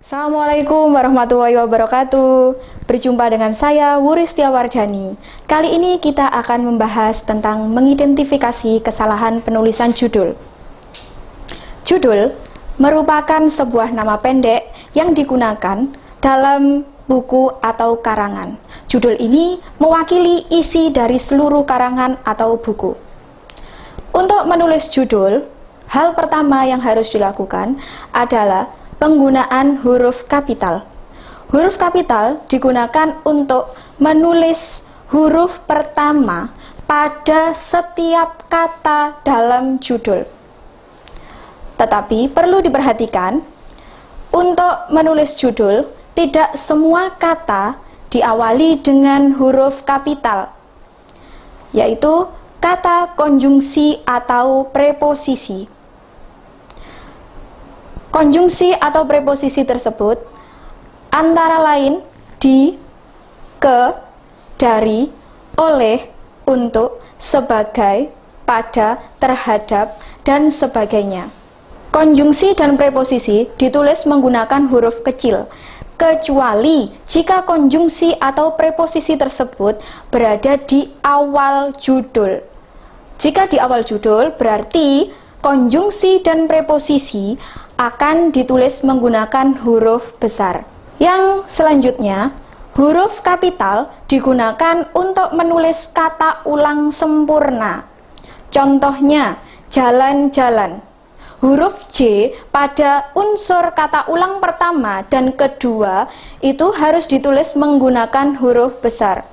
Assalamualaikum warahmatullahi wabarakatuh. Berjumpa dengan saya Wuris Tiawardhani. Kali ini kita akan membahas tentang mengidentifikasi kesalahan penulisan judul. Judul merupakan sebuah nama pendek yang digunakan dalam buku atau karangan. Judul ini mewakili isi dari seluruh karangan atau buku. Untuk menulis judul, hal pertama yang harus dilakukan adalah penggunaan huruf kapital. Huruf kapital digunakan untuk menulis huruf pertama pada setiap kata dalam judul. Tetapi perlu diperhatikan, untuk menulis judul, tidak semua kata diawali dengan huruf kapital, yaitu kata konjungsi atau preposisi. Konjungsi atau preposisi tersebut antara lain di, ke, dari, oleh, untuk, sebagai, pada, terhadap, dan sebagainya. Konjungsi dan preposisi ditulis menggunakan huruf kecil, kecuali jika konjungsi atau preposisi tersebut berada di awal judul. Jika di awal judul, berarti konjungsi dan preposisi akan ditulis menggunakan huruf besar. Yang selanjutnya, huruf kapital digunakan untuk menulis kata ulang sempurna. Contohnya, jalan-jalan. Huruf J pada unsur kata ulang pertama dan kedua itu harus ditulis menggunakan huruf besar.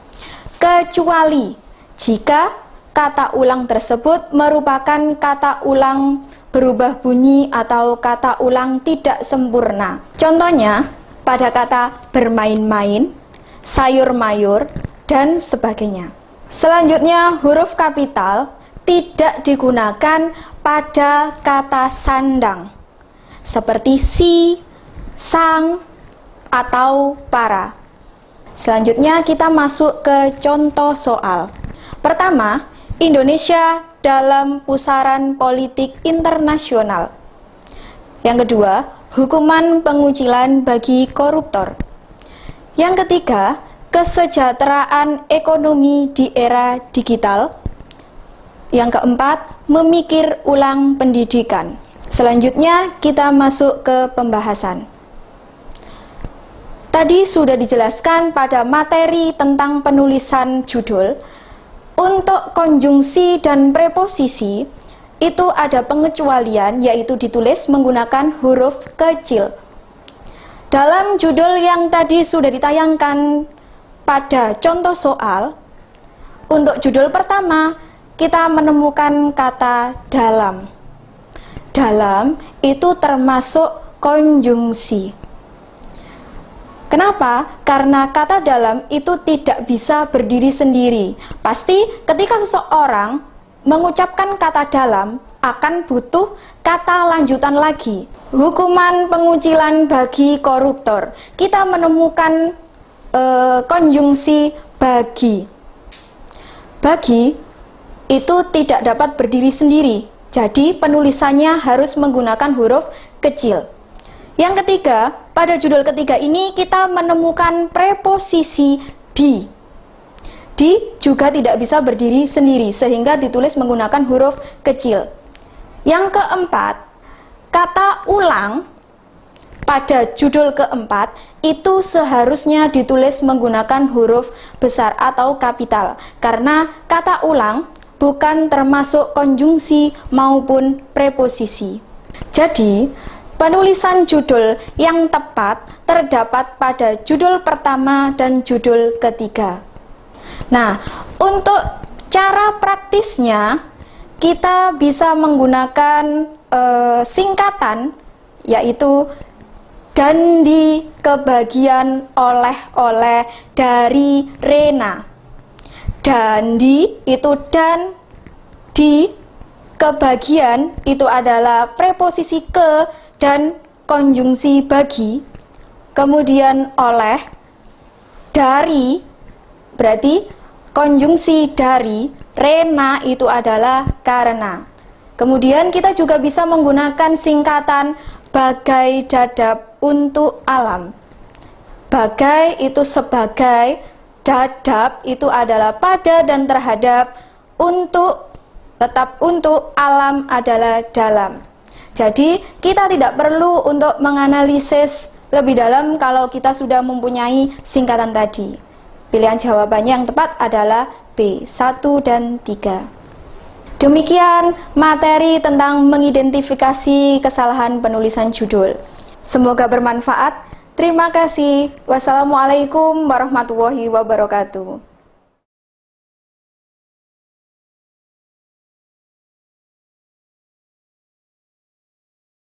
Kecuali jika kata ulang tersebut merupakan kata ulang berubah bunyi atau kata ulang tidak sempurna. Contohnya, pada kata bermain-main, sayur-mayur, dan sebagainya. Selanjutnya, huruf kapital tidak digunakan pada kata sandang, seperti si, sang, atau para. Selanjutnya, kita masuk ke contoh soal. Pertama, Indonesia dalam pusaran politik internasional. Yang kedua, hukuman pengucilan bagi koruptor. Yang ketiga, kesejahteraan ekonomi di era digital. Yang keempat, memikir ulang pendidikan. Selanjutnya, kita masuk ke pembahasan. Tadi sudah dijelaskan pada materi tentang penulisan judul. Untuk konjungsi dan preposisi, itu ada pengecualian, yaitu ditulis menggunakan huruf kecil. Dalam judul yang tadi sudah ditayangkan pada contoh soal, untuk judul pertama, kita menemukan kata dalam. Dalam itu termasuk konjungsi. Kenapa? Karena kata dalam itu tidak bisa berdiri sendiri. Pasti ketika seseorang mengucapkan kata dalam akan butuh kata lanjutan lagi. Hukuman pengucilan bagi koruptor. Kita menemukan konjungsi bagi. Bagi itu tidak dapat berdiri sendiri. Jadi penulisannya harus menggunakan huruf kecil. Yang ketiga, pada judul ketiga ini kita menemukan preposisi di. Di juga tidak bisa berdiri sendiri, sehingga ditulis menggunakan huruf kecil. Yang keempat, kata ulang pada judul keempat itu seharusnya ditulis menggunakan huruf besar atau kapital, karena kata ulang bukan termasuk konjungsi maupun preposisi. Jadi, penulisan judul yang tepat terdapat pada judul pertama dan judul ketiga. Nah, untuk cara praktisnya, kita bisa menggunakan singkatan, yaitu dan di kebagian oleh-oleh dari Rena. Dan di itu dan, di kebagian itu adalah preposisi ke dan konjungsi bagi, kemudian oleh, dari berarti konjungsi dari, Rena itu adalah karena. Kemudian kita juga bisa menggunakan singkatan Bagai dadap untuk alam. Bagai itu sebagai, dadap itu adalah pada dan terhadap, untuk, tetap untuk, alam adalah dalam. Jadi kita tidak perlu untuk menganalisis lebih dalam kalau kita sudah mempunyai singkatan tadi. Pilihan jawabannya yang tepat adalah B, 1 dan 3. Demikian materi tentang mengidentifikasi kesalahan penulisan judul. Semoga bermanfaat. Terima kasih. Wassalamualaikum warahmatullahi wabarakatuh.